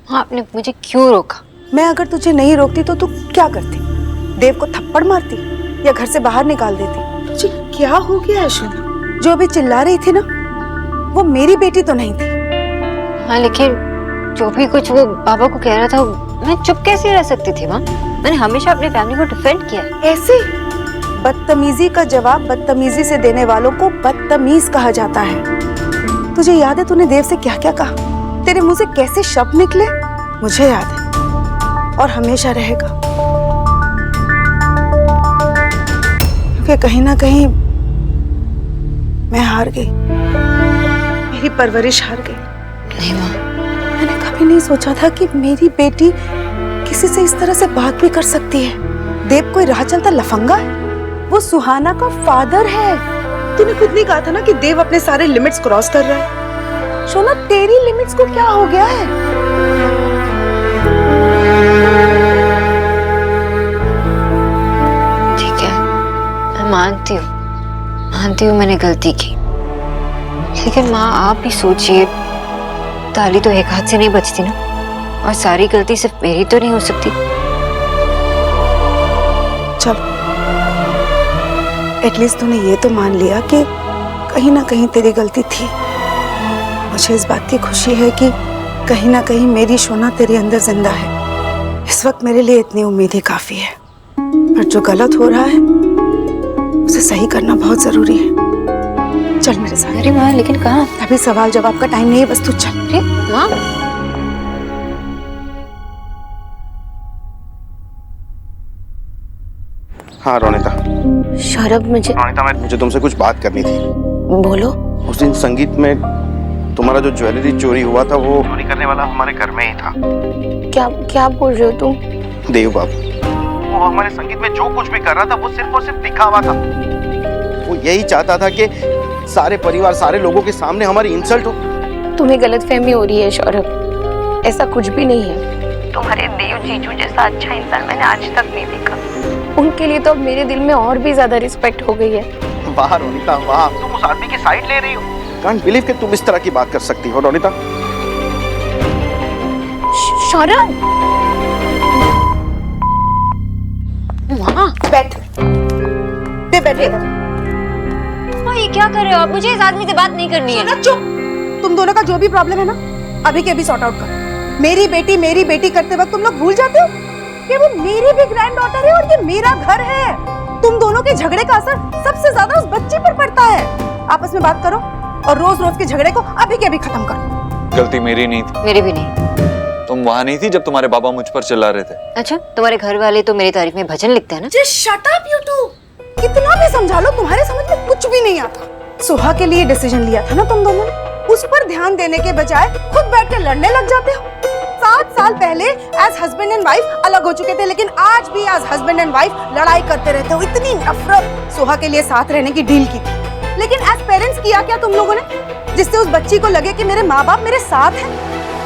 आपने मुझे क्यों रोका? मैं अगर तुझे नहीं रोकती तो तू क्या करती? देव को थप्पड़ मारती या घर से बाहर निकाल देती? तुझे क्या हो गया है शोना? जो अभी चिल्ला रही थी ना, वो मेरी बेटी तो नहीं थी। हाँ, लेकिन जो भी कुछ वो बाबा को कह रहा था, मैं चुप कैसे रह सकती थी माँ? मैंने हमेशा अपनी फैमिली को डिफेंड किया है। ऐसे बदतमीजी का जवाब बदतमीजी से देने वालों को बदतमीज कहा जाता है। तुझे याद है तूने देव से क्या क्या कहा? तेरे मुंह से कैसे शब्द निकले? मुझे याद है और हमेशा रहेगा, क्योंकि कहीं ना कहीं मैं हार गई, मेरी परवरिश हार गई। नहीं माँ, मैंने कभी नहीं सोचा था कि मेरी बेटी किसी से इस तरह से बात भी कर सकती है। देव कोई राह चलता लफंगा है, वो सुहाना का फादर है। तूने खुद नहीं कहा था ना कि देव अपने सारे लिमिट्स क्रॉस कर रहा है। शोना, तेरी लिमिट्स को क्या हो गया है? ठीक है, मैं मानती हूँ मैंने गलती की, लेकिन माँ आप भी सोचिए, ताली तो एक हाथ से नहीं बजती ना, और सारी गलती सिर्फ मेरी तो नहीं हो सकती। चल, एटलीस्ट तूने ये तो मान लिया कि कहीं ना कहीं तेरी गलती थी। मुझे इस बात की खुशी है कि कहीं ना कहीं मेरी शोना तेरे अंदर जिंदा है। इस वक्त मेरे लिए इतनी उम्मीद ही काफी है, पर जो गलत हो रहा है उसे सही करना बहुत जरूरी है। चल मेरे साथ। अरे माँ, लेकिन कहाँ? अभी सवाल जवाब का टाइम नहीं है, बस तू चल। अरे माँ, हाँ रोनिता। सौरभ, मुझे तुमसे कुछ बात करनी थी। बोलो। उस दिन संगीत में तुम्हारा जो ज्वेलरी चोरी हुआ था, वो चोरी करने वाला हमारे घर में ही था। क्या बोल रहे हो तुम? देव बाबू, वो हमारे संगीत में जो कुछ भी कर रहा था, वो सिर्फ और सिर्फ दिखावा था। वो यही चाहता था कि सारे परिवार, सारे लोगों के सामने हमारी इंसल्ट हो। तुम्हें गलतफहमी हो रही है सौरभ, ऐसा कुछ भी नहीं है। तुम्हारे देव जीजू जैसा अच्छा इंसान मैंने आज तक नहीं देखा। उनके लिए तो अब मेरे दिल में और भी ज्यादा रिस्पेक्ट हो गई है। वाह रोनिता वाह, तुम उस आदमी की साइड ले रही हो। कांट बिलीव कि तुम इस तरह की बात कर सकती हो रोनिता। सौरभ, माँ बैठ, बैठे। माँ, ये क्या कर रहे हो आप? मुझे इस आदमी से बात नहीं करनी है। सोना चुप। तुम दोनों का जो भी प्रॉब्लम है ना, अभी के अभी सॉर्ट आउट करो। मेरी बेटी करते वक्त तुम लोग भूल जाते हो कि वो मेरी भी ग्रैंड डॉटर है और ये मेरा घर है। तुम दोनों के झगड़े का असर सबसे ज्यादा उस बच्ची पर पड़ता है। आपस में बात करो और रोज रोज के झगड़े को अभी के अभी खत्म करो। गलती मेरी नहीं थी। मेरी भी नहीं। तुम वहाँ नहीं थी जब तुम्हारे बाबा मुझ पर चिल्ला रहे थे। अच्छा, तुम्हारे घर वाले तो मेरी तारीफ में भजन लिखते हैं ना? Just shut up you too. कितना भी समझा लो, तुम्हारे समझ में कुछ भी नहीं आता। सुहा के लिए डिसीजन लिया था ना तुम दोनों ने, उस पर ध्यान देने के बजाय खुद बैठ कर लड़ने लग जाते हो। 7 साल पहले एज हस्बैंड एंड वाइफ अलग हो चुके थे, लेकिन आज भी एज हस्बैंड एंड वाइफ लड़ाई करते रहते हो। इतनी नफरत। सुहा के लिए साथ रहने की डील की थी, लेकिन एज पेरेंट्स किया क्या तुम लोगों ने, जिससे उस बच्ची को लगे कि मेरे माँ बाप मेरे साथ हैं?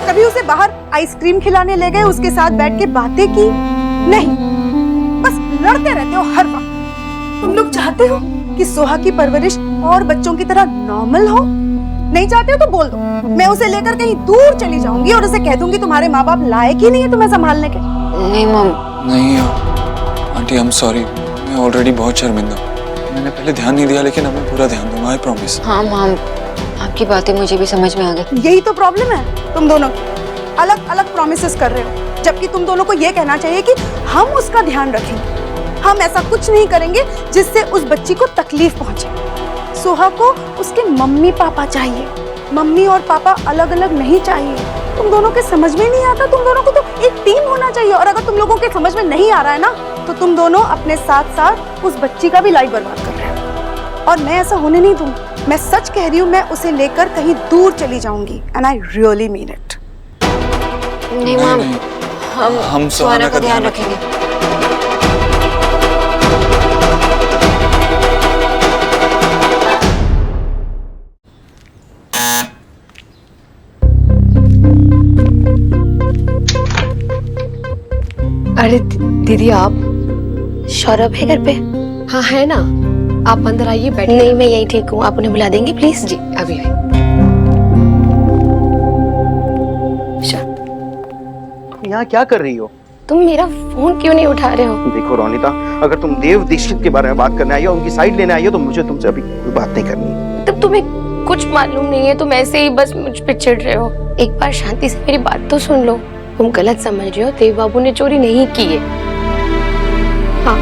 कभी उसे बाहर आइसक्रीम खिलाने ले गए, उसके साथ बैठ के बातें की? नहीं, बस लड़ते रहते हो हर वक्त। तुम लोग चाहते हो कि सोहा की परवरिश और बच्चों की तरह नॉर्मल हो? नहीं चाहते हो तो बोल दो, मैं उसे लेकर कहीं दूर चली जाऊंगी और उसे कह दूंगी तुम्हारे माँ बाप लायक ही नहीं है तुम्हें संभालने के। नहीं मम। नहीं आंटी, आई एम सॉरी। मैं ऑलरेडी बहुत शर्मिंदा हूँ। मैंने पहले ध्यान नहीं दिया, लेकिन अब मैं पूरा ध्यान दूंगा, आई प्रॉमिस। हाँ मम, आपकी बातें मुझे भी समझ में आ गई। यही तो प्रॉब्लम है तुम दोनों की, अलग अलग प्रॉमिसेस कर रहे हो, जबकि तुम दोनों को ये कहना चाहिए कि हम उसका ध्यान रखेंगे। हम ऐसा कुछ नहीं करेंगे जिससे उस बच्ची को तकलीफ पहुंचे। सोहा को उसके मम्मी पापा चाहिए, मम्मी और पापा अलग अलग नहीं चाहिए। तुम दोनों के समझ में नहीं आता, तुम दोनों को तो एक टीम होना चाहिए। और अगर तुम लोगों के समझ में नहीं आ रहा है ना, तो तुम दोनों अपने साथ साथ उस बच्ची का भी लाइफ बर्बाद कर रहे हो, और मैं ऐसा होने नहीं दूंगी। मैं सच कह रही हूँ, मैं उसे लेकर कहीं दूर चली जाऊंगी, and I really mean it. नहीं मम, हम सुहाना का ध्यान रखेंगे। अरे दीदी, आप? सौरभ है घर पे? हाँ है ना, आप अंदर आइए, बैठिए। नहीं, मैं यही ठीक हूँ, आप उन्हें बुला देंगे प्लीज? जी अभी। यहाँ क्या कर रही हो? तुम मेरा फोन क्यों नहीं उठा रहे हो? देखो रोनिता, अगर तुम देव दीक्षित के बारे में बात करने आई हो, उनकी साइड लेने आई हो, तो मुझे तुमसे अभी कोई बात नहीं करनी। तब तुम्हें कुछ मालूम नहीं है, तुम ऐसे ही बस मुझ पे चिढ़ रहे हो। एक बार शांति से मेरी बात तो सुन लो। तुम गलत समझ रहे हो, देव बाबू ने चोरी नहीं की है। हाँ,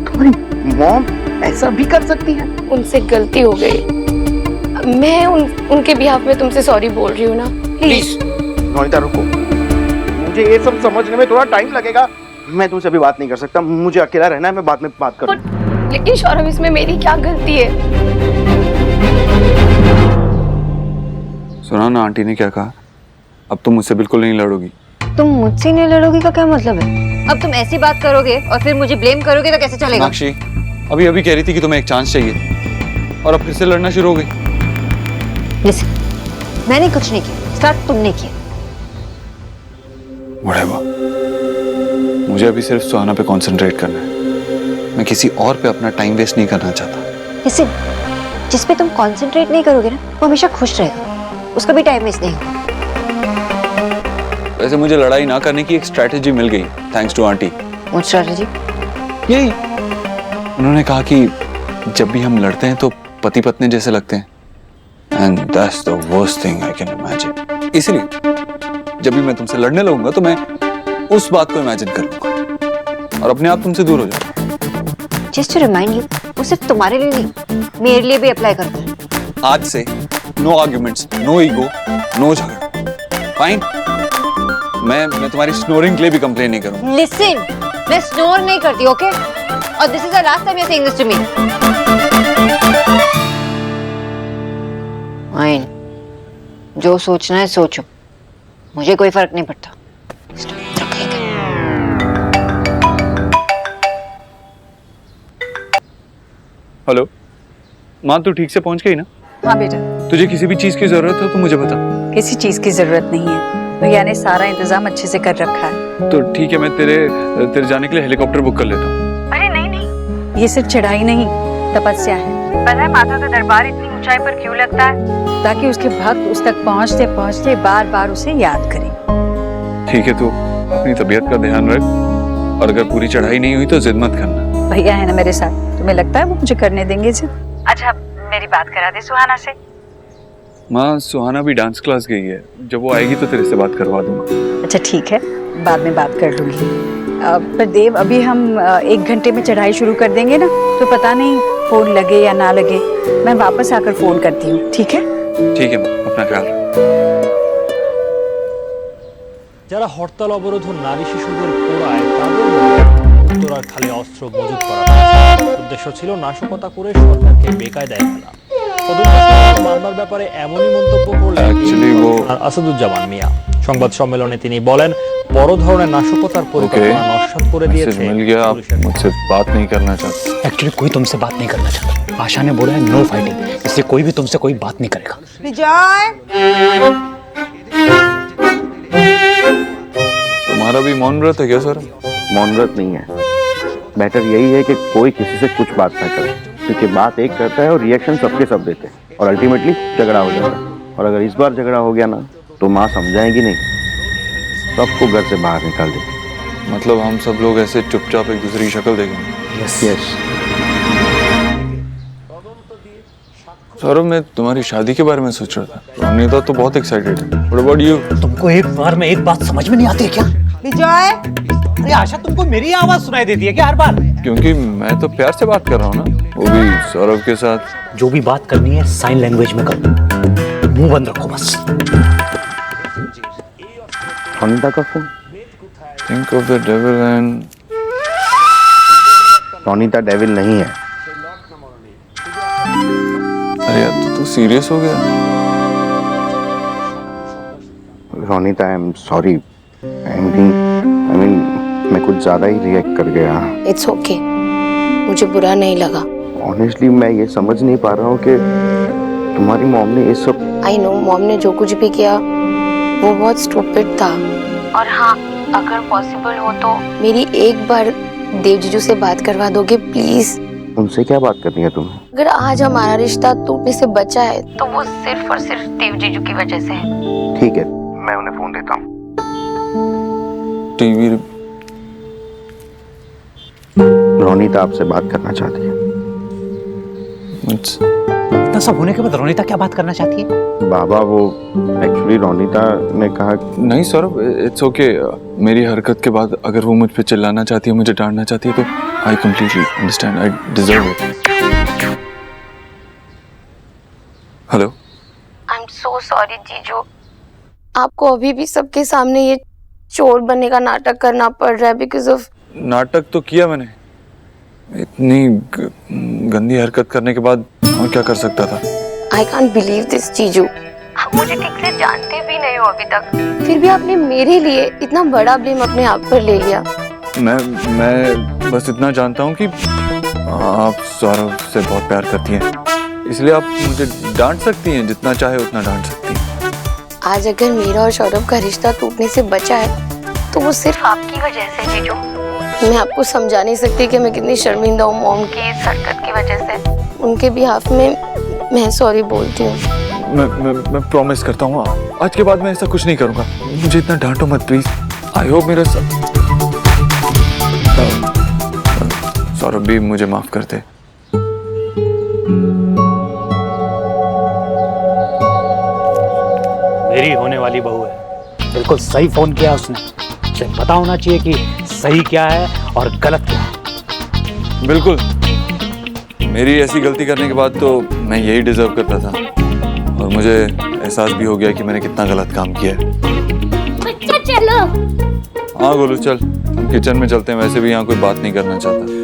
तुम्हारी मॉम ऐसा भी कर सकती है? उनसे गलती हो गई। मैं उनके बिहाफ में तुमसे सॉरी बोल रही हूँ ना। प्लीज रोनिता रुको, मुझे ये सब समझने में थोड़ा टाइम लगेगा। मैं तुमसे अभी बात नहीं कर सकता, मुझे अकेला रहना है, मैं बाद में बात करूँ। लेकिन सौरभ, इसमें मेरी क्या गलती है? सुना ना आंटी ने क्या कहा, अब तुम मुझसे बिल्कुल नहीं लड़ोगी। तुम मुझसे नहीं लड़ोगी का क्या मतलब है? अब तुम ऐसी बात करोगे और फिर मुझे ब्लेम करोगे तो कैसे चलेगा? मीनाक्षी अभी अभी कह रही थी कि तुम्हें एक चांस चाहिए और अब फिर से लड़ना शुरू हो गई। लिसन, मैंने कुछ नहीं किया, स्टार्ट तुमने किया। Whatever. मुझे अभी सिर्फ सुहाना पे कंसंट्रेट करना है। मैं किसी और पे अपना टाइम वेस्ट नहीं करना चाहता। लिसन, जिस पे तुम कंसंट्रेट नहीं करोगे ना, वो हमेशा खुश रहेगा, उसका भी टाइम वेस्ट नहीं होगा। वैसे मुझे लड़ाई ना करने की एक स्ट्रैटेजी मिल गई, thanks to aunty. What strategy? यही, उन्होंने कहा कि जब भी हम लड़ते हैं तो पति पत्नी जैसे लगते हैं, and that's the worst thing I can imagine. इसलिए जब भी मैं तुमसे लड़ने लगूंगा तो मैं उस बात को इमेजिन कर लूंगा और अपने आप तुमसे दूर हो जाऊंगा। जस्ट टू रिमाइंड यू, वो सिर्फ तुम्हारे लिए नहीं, मेरे लिए भी अप्लाई करता है। आज से no arguments, no ego, no झगड़ा, फाइन? मैं तुम्हारी स्नोरिंग के लिए भी कंप्लेन नहीं करूंगा। लिसन, मैं स्नोर नहीं करती, ओके? और this is the last time you are saying this to me. Fine, जो सोचना है सोचो, मुझे कोई फर्क नहीं पड़ता। हेलो माँ, तू ठीक से पहुंच गई ना? हाँ बेटा, तुझे किसी भी चीज की जरूरत हो तो मुझे बता। किसी चीज की जरूरत नहीं है, भैया ने सारा इंतजाम अच्छे से कर रखा है। तो ठीक है, मैं तेरे जाने के लिए हेलीकॉप्टर बुक कर लेता हूँ। अरे नहीं नहीं, ये सिर्फ चढ़ाई नहीं, तपस्या है। पता है माता का दरबार इतनी ऊंचाई पर क्यों लगता है? ताकि उसके भक्त उस तक पहुँचते पहुँचते बार बार उसे याद करें। ठीक है, तो अपनी तबीयत का ध्यान रख और अगर पूरी चढ़ाई नहीं हुई तो जिद मत करना। भैया है ना मेरे साथ, तुम्हें लगता है वो मुझे करने देंगे जिद? अच्छा, मेरी बात करा दे सुहाना से। माँ, सुहाना भी डांस क्लास गई है, जब वो आएगी तो तेरे से बात करवा दूंगा। अच्छा ठीक है, बाद में बात कर लूंगी। पर देव, अभी हम 1 घंटे में चढ़ाई शुरू कर देंगे ना, तो पता नहीं फोन लगे या ना लगे, मैं वापस आकर फोन करती हूँ, ठीक है? ठीक है माँ, अपना ख्याल रख। যারা হরতাল অবরোধ ও নারী শিশুদের পোড়ায় তাদের উত্তরার খালে অস্ত্র মজুত করা হয়েছে। উদ্দেশ্য ছিল নাশকতা করে সরকারকে বেকায়দায় ফেলা। তদন্ত মামলার ব্যাপারে এমনই মন্তব্য করলেন আসাদুজ্জামান মিয়া। সংবাদ সম্মেলনে তিনি বলেন, বড় ধরনের নাশকতার পরিকল্পনা নস্যাৎ করে দিয়েছে। मिल गया, आप मुझसे बात नहीं करना चाहते? एक्चुअली कोई तुमसे बात नहीं करना चाहता। आशा ने बोला है नो फाइटिंग, इसलिए कोई भी तुमसे कोई बात नहीं करेगा। विजय, तुम्हारा भी मौन व्रत है क्या सर? मौन व्रत नहीं है, बेटर यही है कि कोई किसी से कुछ बात ना करे, क्योंकि बात एक करता है और रिएक्शन सबके सब देते हैं और अल्टीमेटली झगड़ा हो जाता है। और अगर इस बार झगड़ा हो गया ना तो माँ समझाएगी नहीं, सबको घर से बाहर निकाल देगी। मतलब हम सब लोग ऐसे चुपचाप एक दूसरे की शक्ल देखेंगे? यस। सौरभ, मैं तुम्हारी शादी के बारे में सोच रहा था। अनीता तो बहुत एक्साइटेड है। What about you? तुमको एक बार में एक बात समझ में नहीं आती है क्या? विजय, अरे आशा, तुमको मेरी आवाज सुनाई देती है क्या हर बार? क्योंकि मैं तो प्यार से बात कर रहा हूँ ना, वो भी सौरभ के साथ। जो भी बात करनी है साइन लैंग्वेज में करो, मुंह बंद रखो बस। अनीता का phone. Think of the devil and Ronita devil नहीं है। अरे यार, तू सीरियस हो गया? Ronita, I am sorry. I mean मैं कुछ ज्यादा ही रिएक्ट कर गया। इट्स ओके, मुझे बुरा नहीं लगा। ऑनेस्टली मैं ये समझ नहीं पा रहा हूँ कि तुम्हारी मॉम ने ये सब। आई नो, मॉम ने जो कुछ भी किया वो बहुत स्टूपिड था। और हाँ, अगर पॉसिबल हो तो मेरी एक बार देव जीजू से बात करवा दोगे प्लीज? उनसे क्या बात करनी है तुम्हें? अगर आज हमारा रिश्ता टूटने से बचा है तो वो सिर्फ और सिर्फ देव जीजू की वजह से है। ठीक है, मैं उन्हें फोन देता हूँ। टीवी रोनीता आपसे बात करना चाहती है। इतना सब होने के बाद रोनीता क्या बात करना चाहती है? बाबा वो एक्चुअली रोनीता ने कहा नहीं सौरभ, इट्स ओके। मेरी हरकत के बाद अगर वो मुझ पे चिल्लाना चाहती है, मुझे डांटना चाहती है, तो I completely understand, I deserve it. Hello, I am so sorry जीजू, आपको अभी भी सबके सामने ये चोर बनने का नाटक करना पड़ रहा है बिकॉज ऑफ। नाटक तो किया मैंने, इतनी गंदी हरकत करने के बाद और क्या कर सकता था। आई कांट बिलीव दिस जीजू, आप मुझे ठीक से जानते भी नहीं हो अभी तक, फिर भी आपने मेरे लिए इतना बड़ा ब्लेम अपने आप पर ले लिया। मैं बस इतना जानता हूँ कि आप सौरभ से बहुत प्यार करती हैं, इसलिए आप मुझे डांट सकती हैं, जितना चाहे उतना डांट सकती हैं। आज अगर मेरा और सौरभ का रिश्ता टूटने से बचा है तो वो सिर्फ आपकी वजह से जीजू। मैं आपको समझा नहीं सकती कि मैं कितनी शर्मिंदा हूँ मॉम की इस हरकत की वजह से। उनके बिहाफ में मैं सॉरी बोलती हूँ। मैं प्रॉमिस करता हूँ आज के बाद मैं ऐसा कुछ नहीं करूँगा। मुझे इतना डांटो मत प्लीज। आई होप मेरा सौरभ भी मुझे माफ कर दे। मेरी होने वाली बहू है, बिल्कुल सही फोन किया उसने। उसे पता होना चाहिए कि सही क्या है और गलत क्या है। बिल्कुल, मेरी ऐसी गलती करने के बाद तो मैं यही डिजर्व करता था, और मुझे एहसास भी हो गया कि मैंने कितना गलत काम किया है। बच्चा चलो। हाँ गोलू चल, हम किचन में चलते हैं, वैसे भी यहाँ कोई बात नहीं करना चाहता।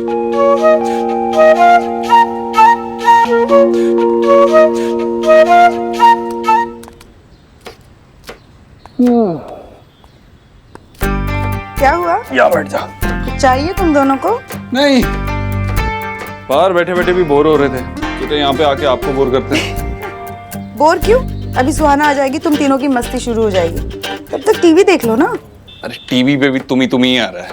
क्या हुआ? या बैठ जा। चाहिए तुम दोनों को? नहीं, बाहर बैठे बैठे भी बोर हो रहे थे, तो यहाँ पे आके आपको बोर करते हैं। बोर क्यों? अभी सुहाना आ जाएगी, तुम तीनों की मस्ती शुरू हो जाएगी, तब तक टीवी देख लो ना। अरे टीवी पे भी तुम ही आ रहा है।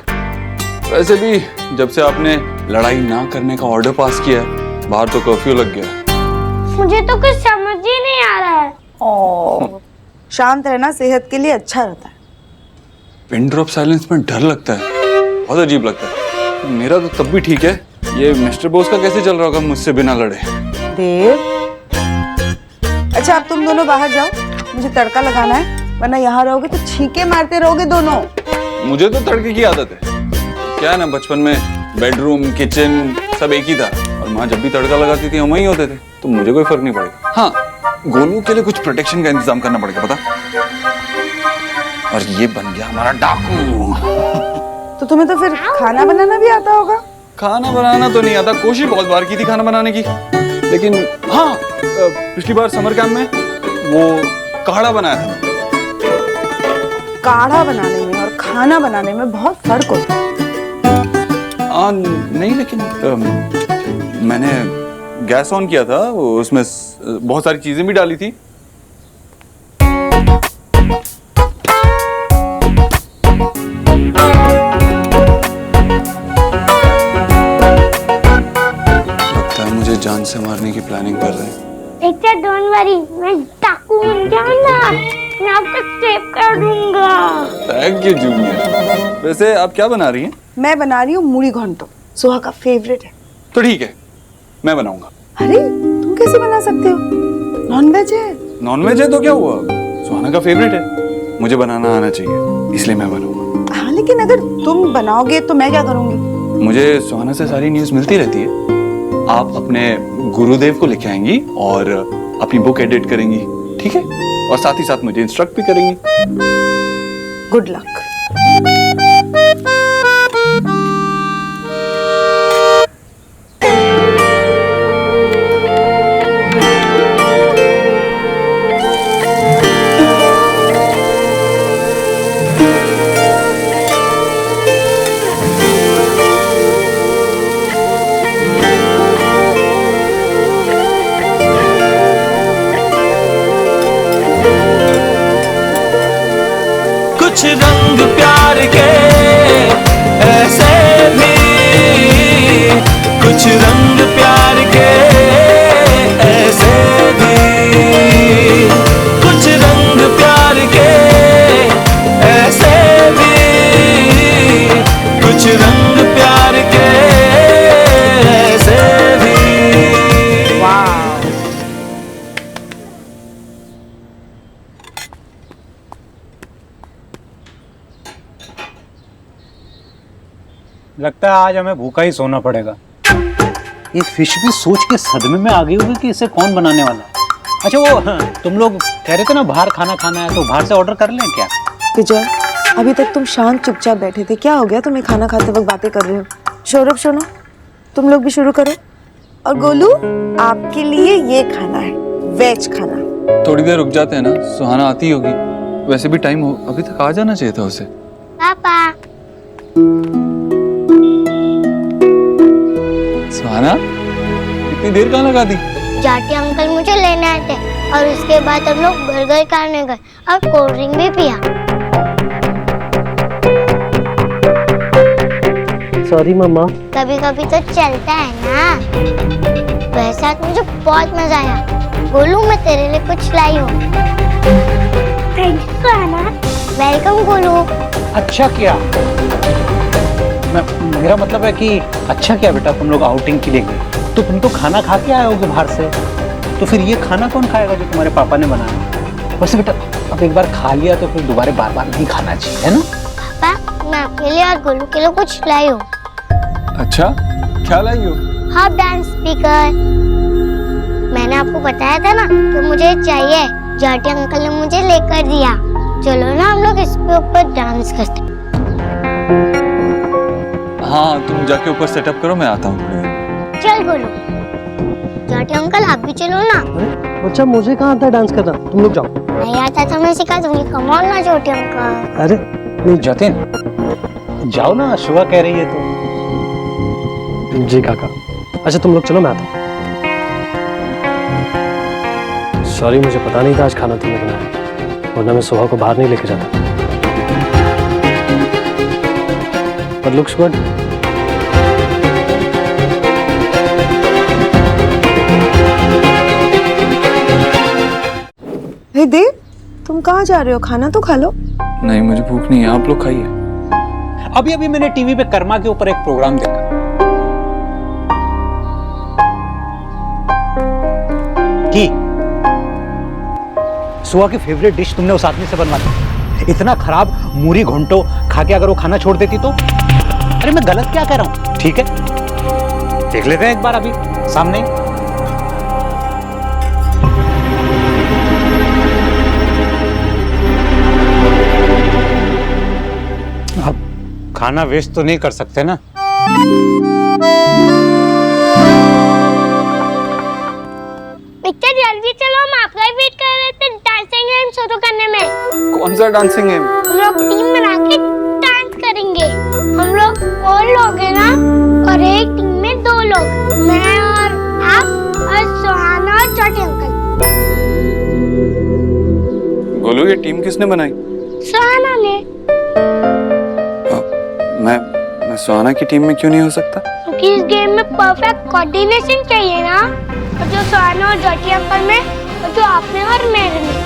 वैसे भी जब से आपने लड़ाई ना करने का ऑर्डर पास किया है, बाहर तो कर्फ्यू लग गया। मुझे तो कुछ समझ ही नहीं आ रहा है। शांत रहना सेहत के लिए अच्छा रहता है। पिन ड्रॉप साइलेंस में डर लगता है, बहुत अजीब लगता है। मेरा तो तब भी ठीक है, ये मिस्टर बोस का कैसे चल रहा होगा मुझसे बिना लड़े। देव, अच्छा अब तुम दोनों बाहर जाओ, मुझे तड़का लगाना है, वरना यहाँ रहोगे तो छींके मारते रहोगे दोनों। मुझे तो तड़के की आदत है। क्या है ना, बचपन में बेडरूम किचन सब एक ही था, और माँ जब भी तड़का लगाती थी हम वहीं होते थे, तो मुझे कोई फर्क नहीं पड़ेगा। हाँ, गोलू के लिए कुछ प्रोटेक्शन का इंतजाम करना पड़ेगा, पता। और ये बन गया हमारा डाकू। तो तुम्हें तो फिर खाना बनाना भी आता होगा? खाना बनाना तो नहीं आता, कोशिश बहुत बार की थी खाना बनाने की, लेकिन हाँ पिछली बार समर कैंप में वो काढ़ा बनाया था। काढ़ा बनाने में और खाना बनाने में बहुत फर्क होता है। नहीं, लेकिन मैंने गैस ऑन किया था, उसमें बहुत सारी चीजें भी डाली थी। लगता है मुझे जान से मारने की प्लानिंग कर रहे हैं। बेटा डोंट वरी, मैं डाकू बन जाऊंगा, मैं आपको सेव कर दूंगा। Thank you junior. वैसे आप क्या बना रही हैं? मैं बना रही हूँ मूढ़ी घंटो, सुहा का फेवरेट है। तो ठीक है, मैं बनाऊंगा। अरे तुम कैसे बना सकते हो? नॉनवेज है। नॉनवेज है तो क्या हुआ, सुहाना का फेवरेट है, मुझे बनाना आना चाहिए, इसलिए मैं बनूंगा। हाँ लेकिन अगर तुम बनाओगे तो मैं क्या करूंगी? मुझे सुहाना से सारी न्यूज़ मिलती रहती है। आप अपने गुरुदेव को लेके आएंगी और अपनी बुक एडिट करेंगी, ठीक है, और साथ ही साथ मुझे इंस्ट्रक्ट भी करेंगी। Good luck. कुछ रंग प्यार के ऐसे भी कुछ रंग प्यार के ऐसे भी, कुछ रंग प्यार के ऐसे भी, कुछ रंग प्यार के ऐसे भी। लगता है आज हमें भूखा ही सोना पड़ेगा। ये फिश भी सोच के सदमे में आ गई होगी कि इसे कौन बनाने वाला। अच्छा वो तुम लोग कह रहे थे ना बाहर खाना खाना है, तो बाहर से ऑर्डर कर लें क्या? विजय, अभी तक तुम शांत चुपचाप बैठे थे, क्या हो गया तुम्हें खाना खाते वक्त बातें कर रहे हो? सौरभ सुनो, तुम लोग भी शुरू करो। और गोलू, आपके लिए ये खाना है, वेज खाना। थोड़ी देर रुक जाते हैं ना, सुहाना आती होगी। वैसे भी टाइम हो, अभी तक आ जाना चाहिए था उसे। पापा सुहाना, इतनी देर कहाँ लगा दी? जाटी अंकल मुझे लेने आए थे और उसके बाद हम लोग बर्गर खाने गए और कोल्ड ड्रिंक भी पिया। सॉरी मम्मा। कभी कभी तो चलता है ना। वैसे आज मुझे बहुत मजा आया। गोलू, मैं तेरे लिए कुछ लाई हूँ। Thank you Suhana. Welcome Golu. अच्छा किया। मेरा मतलब है कि अच्छा किया बेटा, तुम लोग आउटिंग के लिए गए तो तुम तो खाना खा के आए होगे बाहर से, तो फिर ये खाना कौन खाएगा जो तुम्हारे पापा ने बनाया? वैसे बेटा अब एक बार खा लिया तो फिर दोबारा बार बार नहीं खाना चाहिए, है ना? पापा, मैं आपके लिए और गोलू के लिए कुछ लाई हूँ। अच्छा, क्या लाई हो? Hot dance speaker. मैंने आपको बताया था ना कि मुझे चाहिए, जाटी अंकल ने मुझे लेकर दिया। चलो ना हम लोग इसके ऊपर डांस करते। हाँ, तुम जाके ऊपर सेटअप करो, मैं आता हूँ। चल गोलू। जाटी अंकल आप भी चलो ना। अच्छा, मुझे कहाँ आता है डांस करना, तुम लोग जाओ। नहीं आता तो मैं सिखा दूंगी, कम ऑन ना जाटी अंकल। अरे नहीं जतिन, जाओ ना, शुआ कह रही है तो। जी काका। अच्छा तुम लोग चलो, मैं आता हूँ। सॉरी, मुझे पता नहीं था आज खाना तुमने बनाया, वरना मैं सुहा को बाहर नहीं लेके जाता। But looks good. हे देव, तुम कहाँ जा रहे हो? खाना तो खा लो। नहीं, मुझे भूख नहीं है, आप लोग खाइए। अभी अभी मैंने टीवी पे कर्मा के ऊपर एक प्रोग्राम देखा कि सुहा की फेवरेट डिश तुमने उस आदमी से बनवा दी। इतना खराब मूरी घंटो खा के अगर वो खाना छोड़ देती तो? अरे मैं गलत क्या कह रहा हूं? ठीक है, देख लेते हैं एक बार अभी सामने। अब खाना वेस्ट तो नहीं कर सकते ना। पिक्चर जल्दी चलो, हम आपका ही वेट कर रहे थे डांसिंग गेम शुरू करने में। कौन सा डांसिंग गेम? हम लोग टीम बना के डांस करेंगे। हम लोग 4 लोग हैं ना, और एक टीम में 2 लोग, मैं और आप और सुहाना और जाटी अंकल। गोलू, ये टीम किसने बनाई? सुहाना ने। मैं सुहाना की टीम में क्यों नहीं हो सकता? क्योंकि इस गेम में परफेक्ट कोऑर्डिनेशन चाहिए ना, और जो सुहाना और जाटी अंकल में और जो आप में और मेरे में,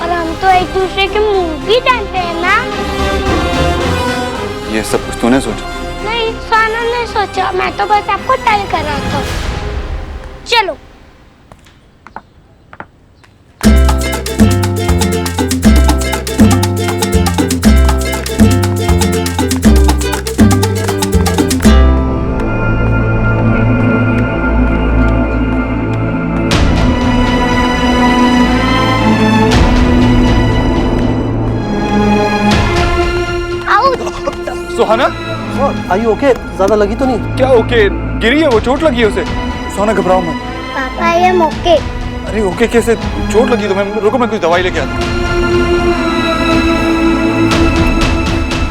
और हम तो एक दूसरे के मुंह भी जानते हैं ना। ये सब कुछ तूने सोचा? नहीं, सुहाना ने सोचा, मैं तो बस आपको टल कर रहा था। चलो। सुहाना, आई ओके? ज्यादा लगी तो नहीं? क्या ओके? गिरी है वो, चोट लगी है उसे। सुहाना घबराओ मत। पापा ये मौके। अरे ओके कैसे? चोट लगी तो मैं, रुको मैं कुछ दवाई लेके आता हूँ।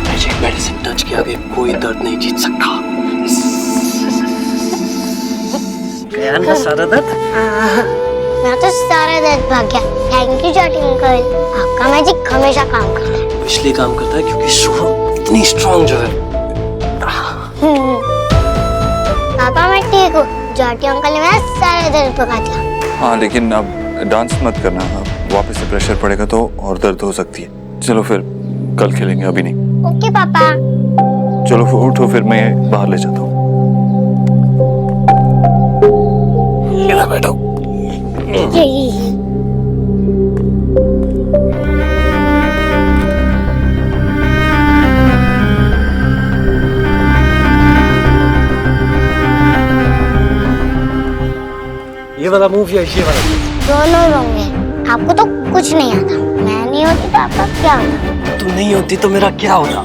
मैजिक मेडिसिन टच के आगे कोई दर्द नहीं जीत सकता। गया ना सारा दर्द? मैं तो सारा दर्द भाग गया। थैंक यू जाटी अंकल, आपका मैजिक हमेशा काम करता है। इसलिए काम करता है क्योंकि सुहा इतनी स्ट्रांग जो है। पापा मैं ठीक जाटी अंकल ने मेरा सारा दर्द भगा दिया। हाँ लेकिन अब डांस मत करना, अब वापस से प्रेशर पड़ेगा तो और दर्द हो सकती है। चलो फिर कल खेलेंगे, अभी नहीं। ओके पापा। चलो फिर उठो, फिर मैं बाहर ले जाता हूँ। बैठो। यही ये वाला मूव या ये वाला? दोनों होंगे। आपको तो कुछ नहीं आता। मैं नहीं होती तो आपका क्या होता? तू नहीं होती तो मेरा क्या होता?